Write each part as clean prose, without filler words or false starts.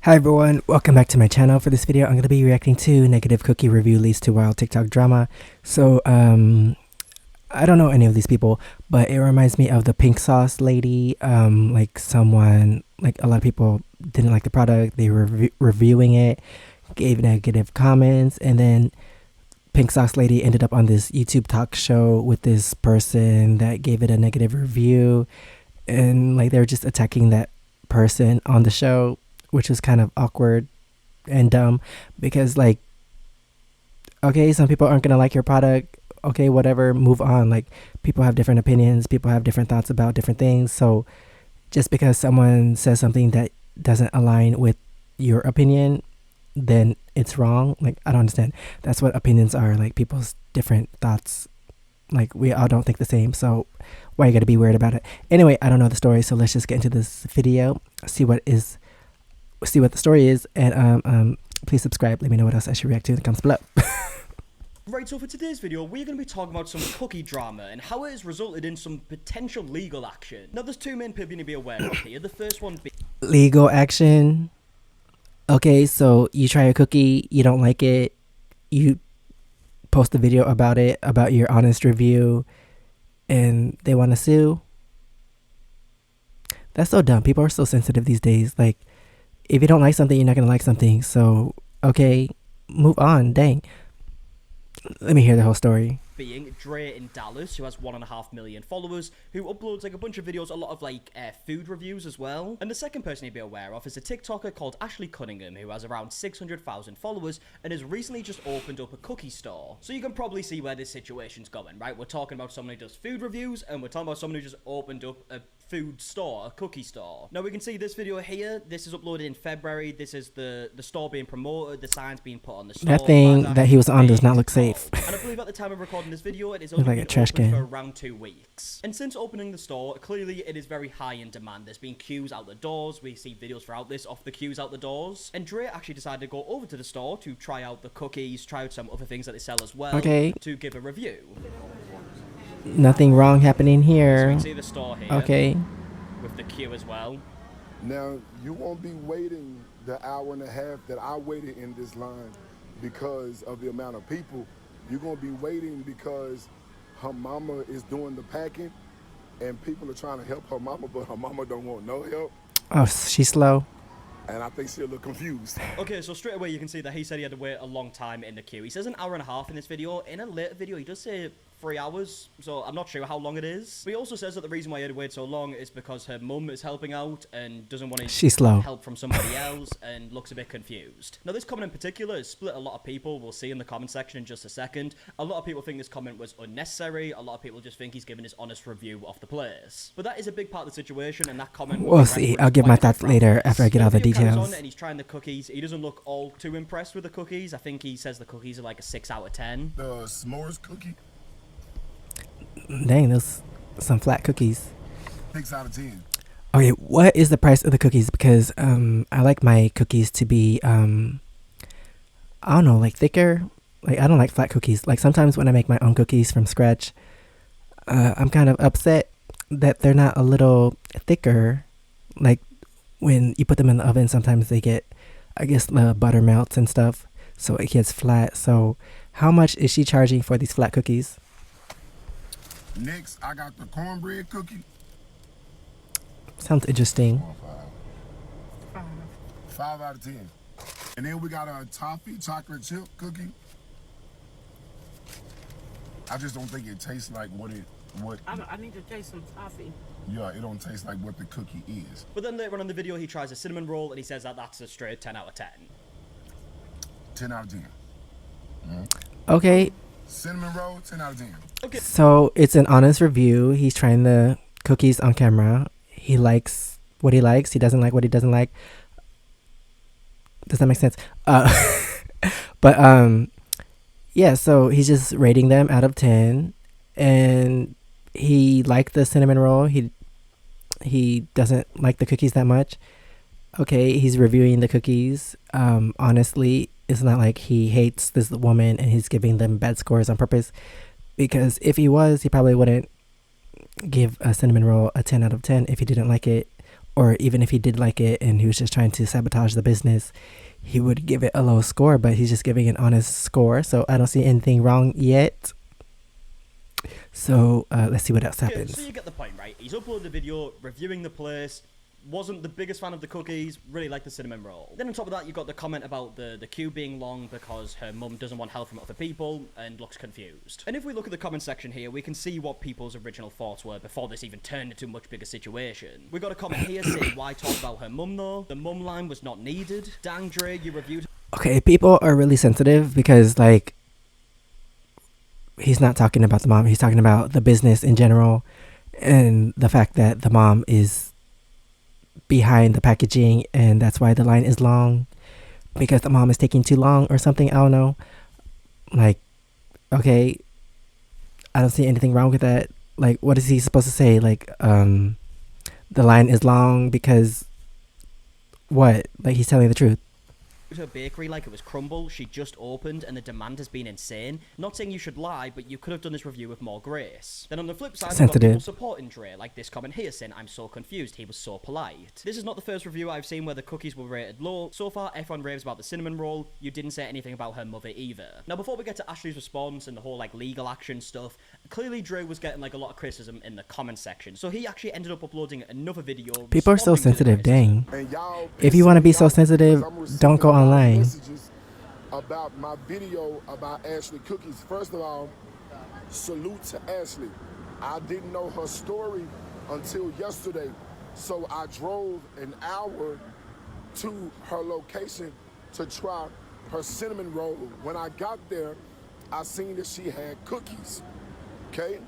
Hi everyone, welcome back to my channel. For this video, I'm going to be reacting to negative cookie review leads to wild TikTok drama. So, I don't know any of these people, but it reminds me of the pink sauce lady. Like a lot of people didn't like the product. They were reviewing it, gave negative comments, and then pink sauce lady ended up on this YouTube talk show with this person that gave it a negative review. And like they were just attacking that person on the show, which is kind of awkward and dumb because like, okay, some people aren't going to like your product. Okay, whatever, move on. Like, people have different opinions. People have different thoughts about different things. So just because someone says something that doesn't align with your opinion, then it's wrong. Like, I don't understand. That's what opinions are, like people's different thoughts. Like, we all don't think the same. So why you got to be weird about it? Anyway, I don't know the story. So let's just get into this video, see what the story is, and please subscribe. Let me know what else I should react to in the comments below. Right, so for today's video, we're going to be talking about some cookie drama and how it has resulted in some potential legal action. Now, there's two main people you need to be aware of here. The first one being legal action. Okay, so you try a cookie, you don't like it, you post a video about it, about your honest review, and they want to sue. That's so dumb. People are so sensitive these days. Like, if you don't like something, you're not going to like something. So, okay, move on. Dang. Let me hear the whole story. Being Dre in Dallas, who has 1.5 million followers, who uploads like a bunch of videos, a lot of like food reviews as well. And the second person you'd be aware of is a TikToker called Ashley Cunningham, who has around 600,000 followers and has recently just opened up a cookie store. So you can probably see where this situation's going, right? We're talking about someone who does food reviews, and we're talking about someone who just opened up a food store, a cookie store. Now we can see this video here. This is uploaded in February. This is the store being promoted, the signs being put on the store. That thing that he was on does not look safe. And I believe at the time of recording this video, it is only like a trash can for around 2 weeks. And since opening the store, clearly it is very high in demand. There's been queues out the doors. We see videos throughout this of the queues out the doors. And Dre actually decided to go over to the store to try out the cookies, try out some other things that they sell as well. Okay. To give a review. Nothing wrong happening here. So you can see the store here. Okay. With the queue as well. Now, you won't be waiting the hour and a half that I waited in this line because of the amount of people. You're going to be waiting because her mama is doing the packing and people are trying to help her mama, but her mama don't want no help. Oh, she's slow. And I think she's a little confused. Okay, so straight away you can see that he said he had to wait a long time in the queue. He says an hour and a half in this video. In a later video, he does say 3 hours, so I'm not sure how long it is. But he also says that the reason why he had to wait so long is because her mum is helping out and doesn't want to help from somebody else and looks a bit confused. Now, this comment in particular has split a lot of people. We'll see in the comment section in just a second. A lot of people think this comment was unnecessary. A lot of people just think he's giving his honest review of the place. But that is a big part of the situation, and that comment... We'll see. I'll give my thoughts later after I get all the details. And he's trying the cookies. He doesn't look all too impressed with the cookies. I think he says the cookies are like a 6 out of 10. The s'mores cookie? Dang, those some flat cookies. 6 out of 10. Okay, what is the price of the cookies? Because I like my cookies to be I don't know, like thicker. Like, I don't like flat cookies. Like, sometimes when I make my own cookies from scratch, I'm kind of upset that they're not a little thicker. Like, when you put them in the oven, sometimes they get, I guess, the butter melts and stuff, so it gets flat. So how much is she charging for these flat cookies? Next, I got the cornbread cookie. Sounds interesting. 5 out of 10. And then we got a toffee chocolate chip cookie. I just don't think it tastes like what I need to taste some toffee. Yeah, it don't taste like what the cookie is. But then later on in the video, he tries a cinnamon roll, and he says that that's a straight 10 out of 10. 10 out of 10. Okay. Cinnamon roll, 10 out of 10. Okay. So it's an honest review. He's trying the cookies on camera. He likes what he likes. He doesn't like what he doesn't like. Does that make sense? But yeah, so he's just rating them out of 10. And he liked the cinnamon roll. He doesn't like the cookies that much. Okay, he's reviewing the cookies. Honestly, it's not like he hates this woman and he's giving them bad scores on purpose. Because if he was, he probably wouldn't give a cinnamon roll a 10 out of 10 if he didn't like it. or even if he did like it and he was just trying to sabotage the business, he would give it a low score, but he's just giving an honest score. So I don't see anything wrong yet. So let's see what else Okay, happens. so you get the point, right? He's uploaded a video reviewing the place. Wasn't the biggest fan of the cookies, really liked the cinnamon roll. Then on top of that, you got the comment about the queue being long because her mum doesn't want help from other people and looks confused. And if we look at the comment section here, we can see what people's original thoughts were before this even turned into a much bigger situation. We got a comment here saying, why talk about her mum though? The mum line was not needed. Dang Dre, you reviewed... Okay, people are really sensitive because, like, he's not talking about the mom. He's talking about the business in general and the fact that the mom is behind the packaging and that's why the line is long because the mom is taking too long or something. I don't know. Like, okay, I don't see anything wrong with that. Like, what is he supposed to say? Like, the line is long because what? Like, he's telling the truth. her bakery like it was crumble. She just opened and the demand has been insane. Not saying you should lie, but you could have done this review with more grace. Then on the flip side, we've got people supporting Dre, like this comment here saying, I'm so confused, he was so polite. This is not the first review I've seen where the cookies were rated low. So far, everyone raves about the cinnamon roll. You didn't say anything about her mother either. Now, before we get to Ashley's response and the whole like legal action stuff, clearly Dre was getting like a lot of criticism in the comment section. So he actually ended up uploading another video. People are so sensitive, dang. If you want to be so sensitive, don't go online. About my video about Ashley cookies. First of all, salute to Ashley. I didn't know her story until yesterday, so I drove an hour to her location to try her cinnamon roll. When I got there, I seen that she had cookies, okay?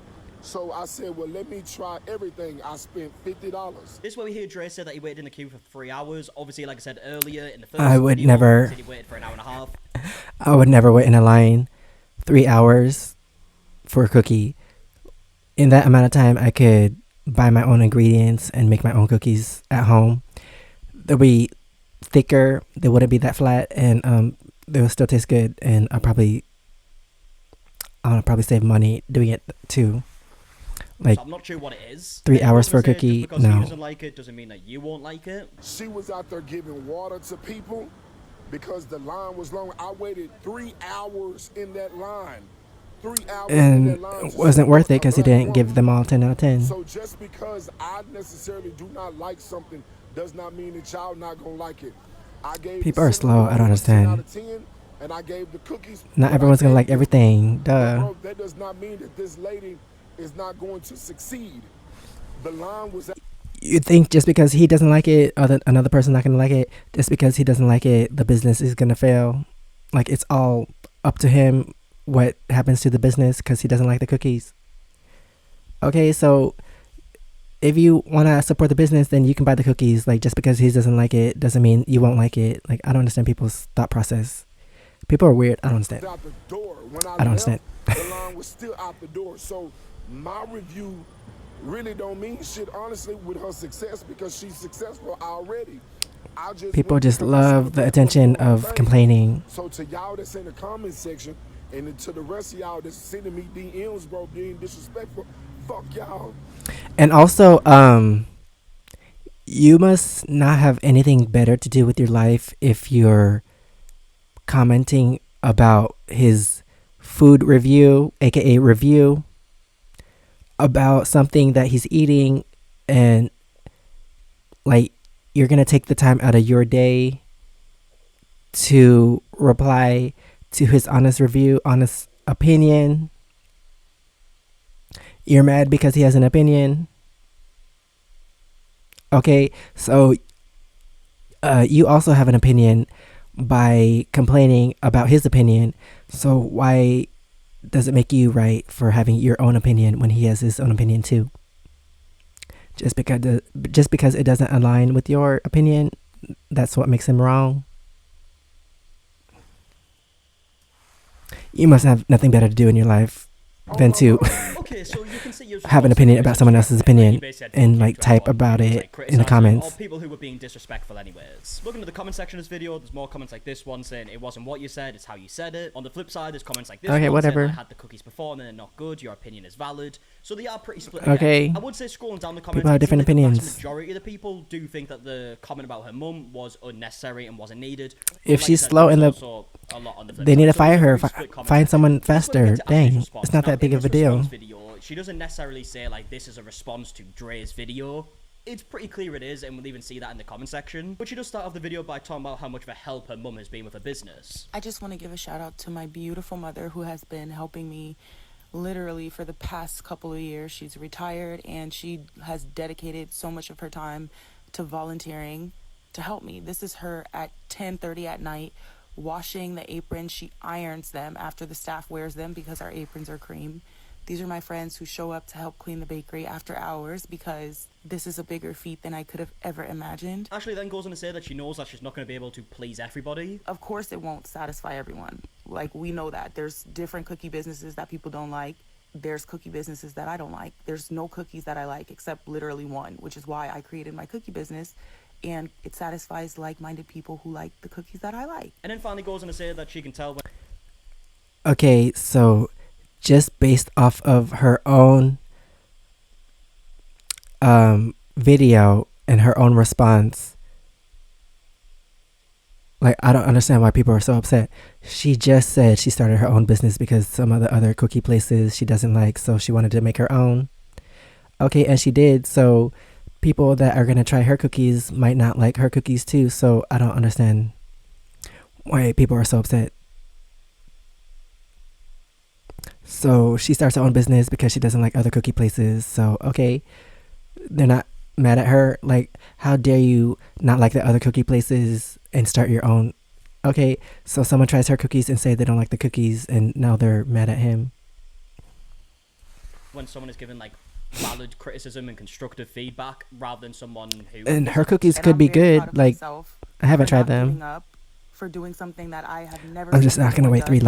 So I said, well, let me try everything. I spent $50. This is where we hear Dre said that he waited in the queue for 3 hours. Obviously, like I said earlier, in the first I would video, never. he said he waited for an hour and a half. I would never wait in a line 3 hours for a cookie. In that amount of time, I could buy my own ingredients and make my own cookies at home. They'll be thicker. They wouldn't be that flat, and they will still taste good. And I'll probably save money doing it too. Like, so I'm not sure what it is. 3 hours for a cookie? Because No. he doesn't like it doesn't mean that you won't like it. She was out there giving water to people because the line was long. I waited 3 hours in that line. 3 hours in that line. And it wasn't worth it because he didn't give them all 10 out of 10. So just because I necessarily do not like something does not mean that y'all not gonna like it. I gave People are slow. I don't understand. 10 out of 10, and I gave the cookies. Not everyone's gonna like everything. Duh. Bro, that does not mean that this lady is not going to succeed. The line was. You think just because he doesn't like it, another person's not gonna like it? Just because he doesn't like it, the business is gonna fail? Like, it's all up to him what happens to the business because he doesn't like the cookies. Okay, so if you want to support the business, then you can buy the cookies. Like, just because he doesn't like it doesn't mean you won't like it. Like, I don't understand people's thought process. People are weird. I don't understand. Out the door. When I don't understand. The line was still out the door. So my review really don't mean shit, honestly, with her success because she's successful already. People just love the attention of complaining. So to y'all that's in the comment section and to the rest of y'all that's sending me DMs, bro, being disrespectful, fuck y'all. And also, you must not have anything better to do with your life if you're commenting about his food review, aka review, about something that he's eating, and like, you're gonna take the time out of your day to reply to his honest review, honest opinion. You're mad because he has an opinion. Okay, so you also have an opinion by complaining about his opinion. So why does it make you right for having your own opinion when he has his own opinion too? Just because it doesn't align with your opinion, that's what makes him wrong. You must have nothing better to do in your life than to. Okay, so you can see have an opinion about someone else's opinion and like type about it in the comments. Or people who were being disrespectful anyways. Looking at the comment section of this video, there's more comments like this one saying it wasn't what you said, it's how you said it. On the flip side, there's comments like this Okay, one whatever. saying I had the cookies before and they're not good, your opinion is valid. So they are pretty split. Okay. Again. I would say scrolling down the comments, People have different the opinions. vast majority of the people do think that the comment about her mum was unnecessary and wasn't needed. If Like she's I said, slow in there's the, also a lot on the flip they need to side. So fire there's a her. very split comment Find section. someone Let's look faster. into Ashley's Dang, response. it's not Now, that big in of a this deal. response video, she doesn't necessarily say like this is a response to Dre's video. It's pretty clear it is, and we'll even see that in the comment section. But she does start off the video by talking about how much of a help her mum has been with her business. I just want to give a shout out to my beautiful mother who has been helping me literally for the past couple of years. She's retired and she has dedicated so much of her time to volunteering to help me. This is her at 10:30 at night washing the aprons. She irons them after the staff wears them because our aprons are cream. These are my friends who show up to help clean the bakery after hours because this is a bigger feat than I could have ever imagined. Ashley then goes on to say that she knows that she's not going to be able to please everybody. Of course it won't satisfy everyone. Like, we know that. There's different cookie businesses that people don't like. There's cookie businesses that I don't like. There's no cookies that I like except literally one, which is why I created my cookie business. And it satisfies like-minded people who like the cookies that I like. And then finally goes on to say that she can tell when Okay, so just based off of her own video and her own response, like, I don't understand why people are so upset. She just said she started her own business because some of the other cookie places she doesn't like, so she wanted to make her own. Okay, and she did, so people that are going to try her cookies might not like her cookies too, so I don't understand why people are so upset. So she starts her own business because she doesn't like other cookie places. So, okay, they're not mad at her. Like, how dare you not like the other cookie places and start your own? Okay, so someone tries her cookies and say they don't like the cookies and now they're mad at him. when someone is given like valid criticism and constructive feedback rather than someone who... And her cookies And could I'm be very good. proud of Like, myself I haven't for tried not them. giving up, for doing something that I have never I'm just seen not gonna anyone wait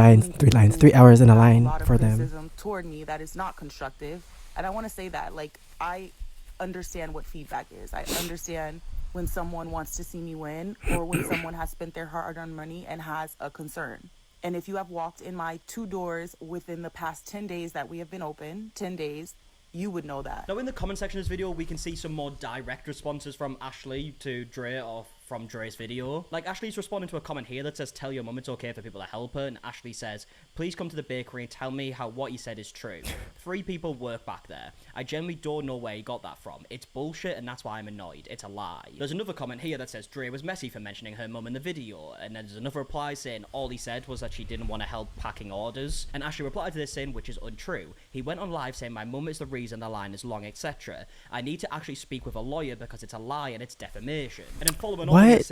done, 3 hours in a have line lot of for them. criticism toward me that is not constructive, and I want to say that, like, I understand what feedback is. I understand when someone wants to see me win, or when someone has spent their hard-earned money and has a concern. And if you have walked in my 2 doors within the past 10 days that we have been open, 10 days, you would know that. Now in the comment section of this video, we can see some more direct responses from Ashley to Dre or from Dre's video. Like, Ashley's responding to a comment here that says, "Tell your mum it's okay for people to help her," and Ashley says, "Please come to the bakery and tell me how what you said is true. 3 people work back there. I genuinely don't know where he got that from. It's bullshit and that's why I'm annoyed. It's a lie." There's another comment here that says Dre was messy for mentioning her mum in the video, and then there's another reply saying all he said was that she didn't want to help packing orders, and Ashley replied to this saying, which is untrue. He went on live saying my mum is the reason the line is long, etc. I need to actually speak with a lawyer because it's a lie and it's defamation. And then following on, What?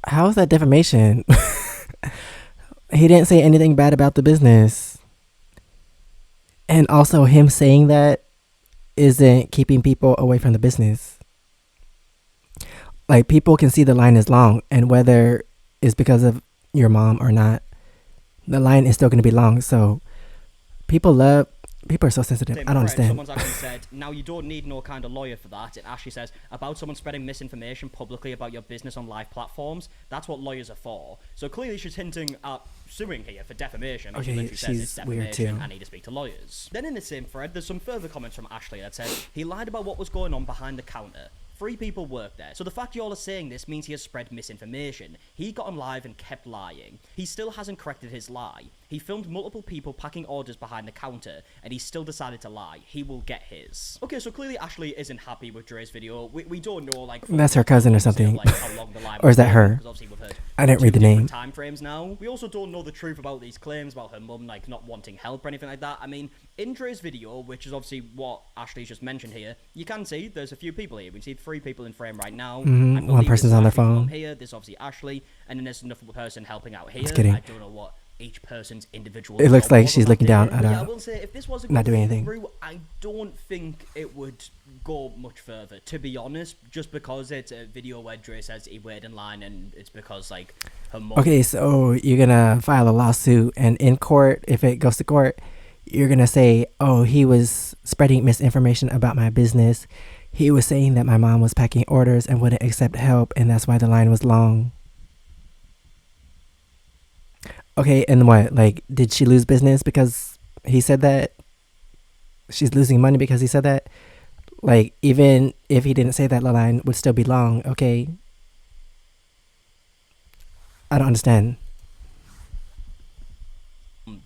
How is that defamation? He didn't say anything bad about the business. And also, him saying that isn't keeping people away from the business. Like, people can see the line is long, and whether it's because of your mom or not, the line is still going to be long. So people are so sensitive. I don't understand. Someone's actually said, "Now you don't need no kind of lawyer for that." And Ashley says, "About someone spreading misinformation publicly about your business on live platforms, that's what lawyers are for." So clearly she's hinting at suing here for defamation. Okay, She literally says she's it's weird defamation, too. I need to speak to lawyers. Then in the same thread, there's some further comments from Ashley that said, "He lied about what was going on behind the counter. 3 people work there. So the fact y'all are saying this means he has spread misinformation. He got on live and kept lying. He still hasn't corrected his lie. He filmed multiple people packing orders behind the counter, and he still decided to lie. He will get his." Okay, so clearly Ashley isn't happy with Dre's video. We don't know, like... That's her cousin or something. Like, how long the lie Or is that was, her? because obviously we've heard I didn't read the 2 different name. time frames now. We also don't know the truth about these claims about her mum, like, not wanting help or anything like that. I mean, in Dre's video, which is obviously what Ashley's just mentioned here, you can see there's a few people here. We can see 3 people in frame right now. Mhm, I one believe person's there's on their Ashley's mum phone. here. There's obviously Ashley, and then there's another person helping out here. Just kidding. I don't know what each person's individual It looks job like was she's on looking that down day. at But yeah, a- I will say, if this was a not good doing anything. through, I don't think it would go much further, to be honest, just because it's a video where Dre says he waited in line, and it's because, like, her mum... Okay, so you're gonna file a lawsuit, and in court, if it goes to court, you're gonna say, oh, he was spreading misinformation about my business. He was saying that my mom was packing orders and wouldn't accept help, and that's why the line was long. Okay, and what? Like, did she lose business because he said that? She's losing money because he said that? Like, even if he didn't say that, the line would still be long. Okay. I don't understand.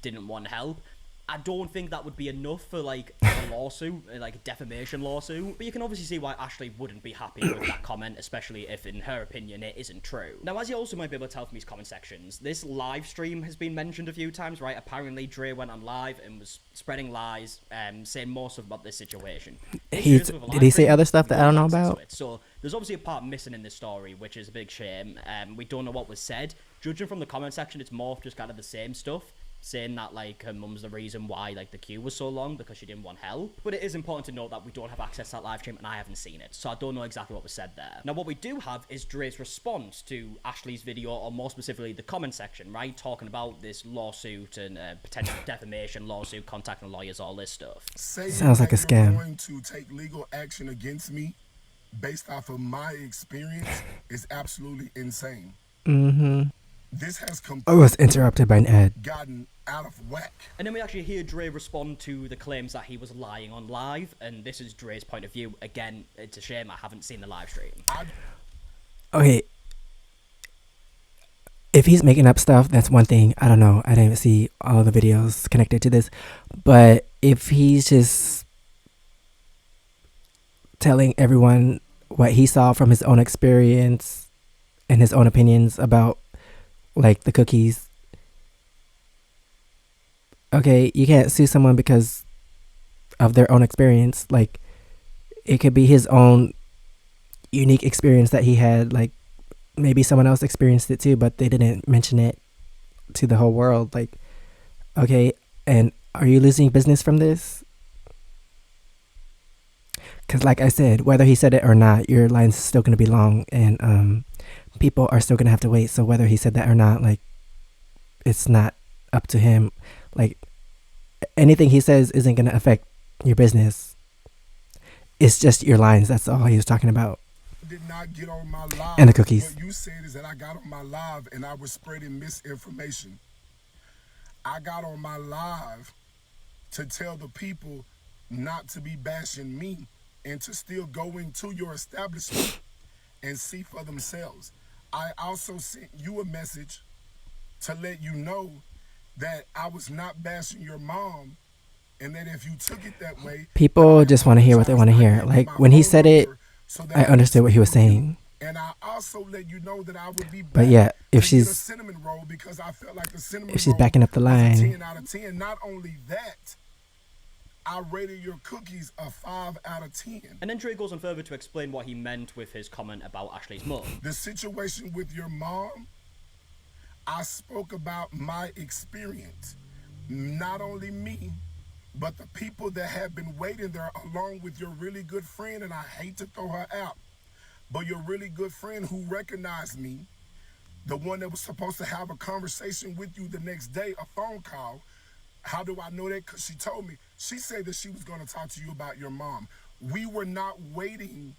Didn't want help. I don't think that would be enough for like a lawsuit, like a defamation lawsuit. But you can obviously see why Ashley wouldn't be happy with that comment, especially if, in her opinion, it isn't true. Now, as you also might be able to tell from these comment sections, this live stream has been mentioned a few times, right? Apparently, Dre went on live and was spreading lies, saying more stuff about this situation. Did he say other stuff that I don't know about? So there's obviously a part missing in this story, which is a big shame. We don't know what was said. Judging from the comment section, it's more just kind of the same stuff, saying that like her mum's the reason why like the queue was so long because she didn't want help. But it is important to note that we don't have access to that live stream and I haven't seen it, so I don't know exactly what was said there. Now what we do have is Dre's response to Ashley's video, or more specifically the comment section, right, talking about this lawsuit and potential defamation lawsuit, contacting lawyers, all this stuff. Sounds like a scam. You're going to take legal action against me based off of my experience is absolutely insane. This has I was interrupted by an ad. gotten out of whack. And then we actually hear Dre respond to the claims that he was lying on live, and this is Dre's point of view. Again, it's a shame I haven't seen the live stream. Okay. If he's making up stuff, that's one thing. I don't know. I didn't even see all the videos connected to this. But if he's just telling everyone what he saw from his own experience and his own opinions about like the cookies, okay, you can't sue someone because of their own experience. Like, it could be his own unique experience that he had. Like, maybe someone else experienced it too, but they didn't mention it to the whole world. Like, okay, and are you losing business from this? Because like I said, whether he said it or not, your line's still going to be long, and people are still going to have to wait. So whether he said that or not, like, it's not up to him. Like, anything he says isn't going to affect your business. It's just your lines. That's all he was talking about. Did not get on my live. And the cookies. What you said is that I got on my live and I was spreading misinformation. I got on my live to tell the people not to be bashing me and to still go into your establishment and see for themselves. I also sent you a message to let you know that I was not bashing your mom, and that if you took it that way, people just want to hear what they want to hear. Like, when he said it, I understood what he was saying. And I also let you know that I would be back. But yeah, if to get a she's cinnamon roll because I felt like the cinnamon if she's roll backing up the was a line, 10 out of 10. Not only that, I rated your cookies a 5 out of 10. And then Dre goes on further to explain what he meant with his comment about Ashley's mum. The situation with your mom, I spoke about my experience. Not only me, but the people that have been waiting there along with your really good friend, and I hate to throw her out, but your really good friend who recognized me, the one that was supposed to have a conversation with you the next day, a phone call. How do I know that? Because she told me. She said that she was going to talk to you about your mom. We were not waiting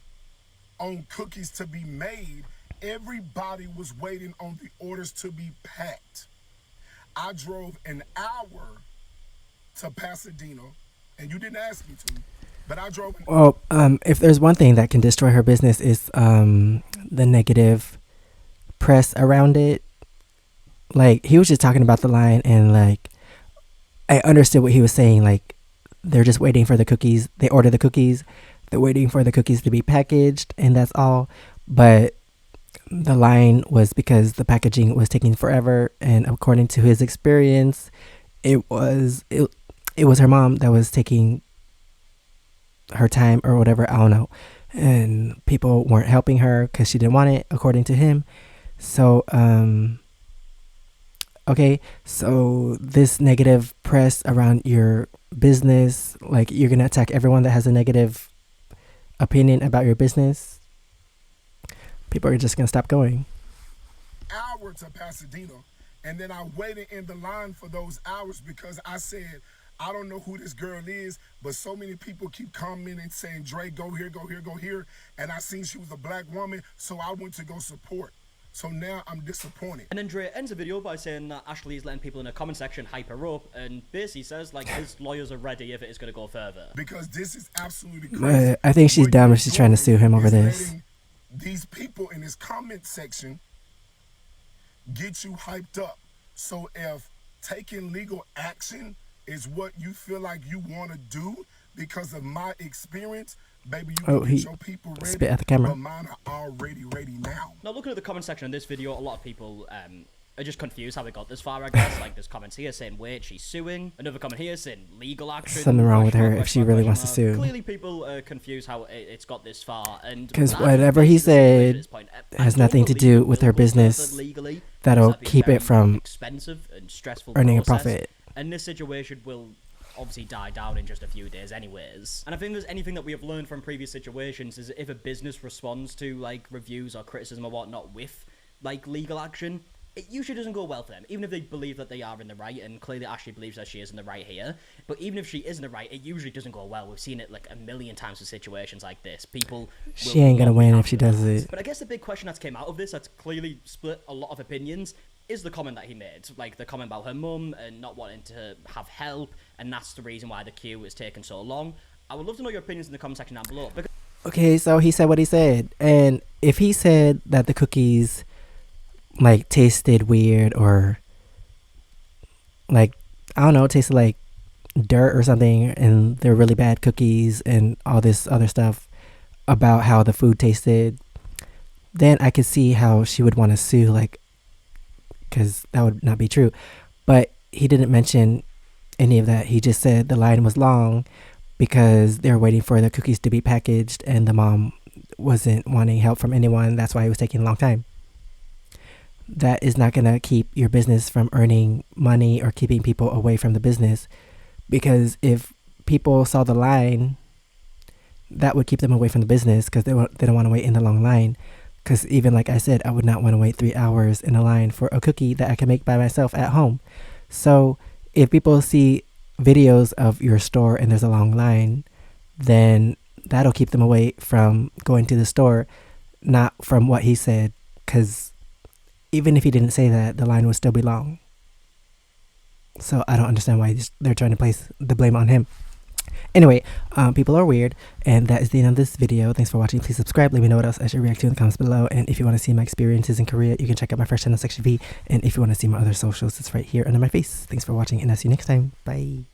on cookies to be made. Everybody was waiting on the orders to be packed. I drove an hour to Pasadena, and you didn't ask me to, but I drove. Well, if there's one thing that can destroy her business, is the negative press around it. Like, he was just talking about the line, and like, I understood what he was saying. Like, they're just waiting for the cookies. They order the cookies. They're waiting for the cookies to be packaged, and that's all. But the line was because the packaging was taking forever, and according to his experience, it was her mom that was taking her time or whatever. I don't know. And people weren't helping her because she didn't want it, according to him. So, okay, so this negative press around your business, like, you're going to attack everyone that has a negative opinion about your business. People are just going to stop going. Hour to Pasadena, and then I waited in the line for those hours because I said I don't know who this girl is, but so many people keep commenting saying, Dre, go here, go here, go here. And I seen she was a black woman, so I went to go support. So now I'm disappointed. And then Dre ends the video by saying that Ashley is letting people in the comment section hype her up, and basically says like his lawyers are ready if it is going to go further. Because this is absolutely crazy. I think she's What dumb you're if she's trying to sue him over doing this. is letting these people in this comment section get you hyped up. So if taking legal action is what you feel like you want to do because of my experience, baby, you can get your people ready, spit at the camera. but mine are already ready now. Now, looking at the comment section in this video, a lot of people are just confused how they got this far, I guess. Like, there's comments here saying, wait, she's suing. Another comment here saying, legal action. Something wrong with her if she really wants to sue. Clearly, people are confused how it's got this far. Because whatever he said has nothing to do with her business. Legally, That'll keep it from expensive and stressful earning process. a profit. And this situation will obviously die down in just a few days anyways. And I think there's anything that we have learned from previous situations is if a business responds to like reviews or criticism or whatnot with like legal action, it usually doesn't go well for them, even if they believe that they are in the right, and clearly Ashley believes that she is in the right here. But even if she is in the right, it usually doesn't go well. We've seen it like a million times in situations like this. People She ain't gonna win if she does it. But I guess the big question that's came out of this that's clearly split a lot of opinions is the comment that he made. Like the comment about her mum and not wanting to have help, and that's the reason why the queue is taking so long. I would love to know your opinions in the comment section down below. Okay, so he said what he said. And if he said that the cookies like tasted weird or like, I don't know, tasted like dirt or something, and they're really bad cookies and all this other stuff about how the food tasted, then I could see how she would want to sue, like, because that would not be true. But he didn't mention any of that. He just said the line was long because they were waiting for the cookies to be packaged and the mom wasn't wanting help from anyone. That's why it was taking a long time. That is not going to keep your business from earning money or keeping people away from the business, because if people saw the line, that would keep them away from the business because they don't want to wait in the long line. Because even like I said, I would not want to wait 3 hours in a line for a cookie that I can make by myself at home. So if people see videos of your store and there's a long line, then that'll keep them away from going to the store, not from what he said. Because even if he didn't say that, the line would still be long. So I don't understand why they're trying to place the blame on him. Anyway, people are weird, and that is the end of this video. Thanks for watching. Please subscribe. Let me know what else I should react to in the comments below. And if you want to see my experiences in Korea, you can check out my first channel, SEKSHI. And if you want to see my other socials, it's right here under my face. Thanks for watching, and I'll see you next time. Bye.